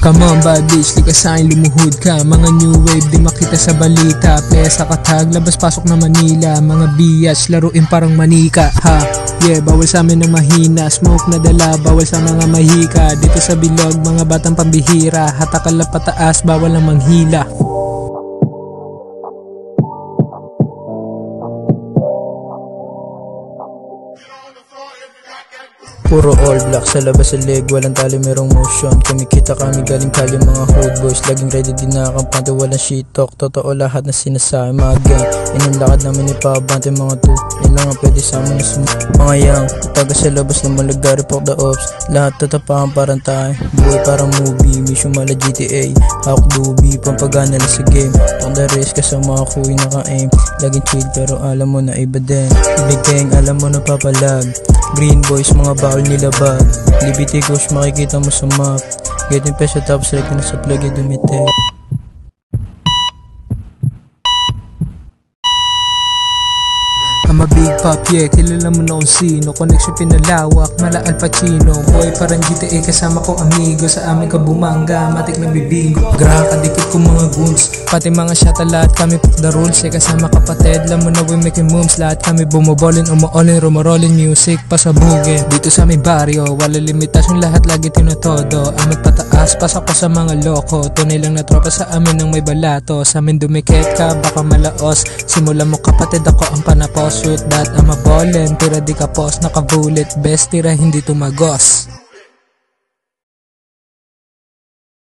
Come on bad bitch, di ka sa'kin lumuhod ka. Mga new wave di makita sa balita. Playa sa Katag, labas pasok na Manila. Mga biatch, laruin parang manika. Ha, yeah, bawal sa amin ng mahina. Smoke na dala, bawal sa mga mahika. Dito sa bilog, mga batang pambihira. Hatakal na pataas, bawal ang manghila. Puro all black sa labas sa leg, walang tali merong motion. Kumikita kami galing kali mga hood boys. Laging ready din nakakampante, walang shit talk. Totoo lahat na sinasabi, mga gang. Inang namin ipabante mga to. Yan lang ang pwede sa amin na mga yang taga sa labas na malaga, report the ops. Lahat tatapakan parang tayo, buhay parang movie. Mission mala GTA, hawk doobie. Pampagana na sa game, on the race kasama ako yung naka-aim. Laging chill pero alam mo na iba din. Big gang, alam mo na papalag. Green boys, mga bawal nilabag. Liberty Coach, makikita mo sa map. Getting peso tapos like na sa plug yung dumite. I'm a big pop, yeah, kilala mo na kung sino. Connection pinalawak, mala Al Pacino. Boy parang GTA, kasama ko amigo. Sa amin ka bumangga, matik na bibingo. Graha kadikit ko mga goons, pati mga shata, lahat kami put the rules. Eh kasama kapatid, alam mo na we making moves. Lahat kami bumobolin, umuolin, rumorolin. Music pasabugin, dito sa aming barrio. Wala limitasyon, lahat lagi tinotodo. Amin pataas, pasak ko sa mga loko. Tunay lang na tropa sa amin ng may balato. Sa amin dumikit ka, baka malaos. Simula mo kapatid, ako ang panapos. Shoot that, I'm a ballin', tira di ka post, nakabulit. Best tira, hindi tumagos.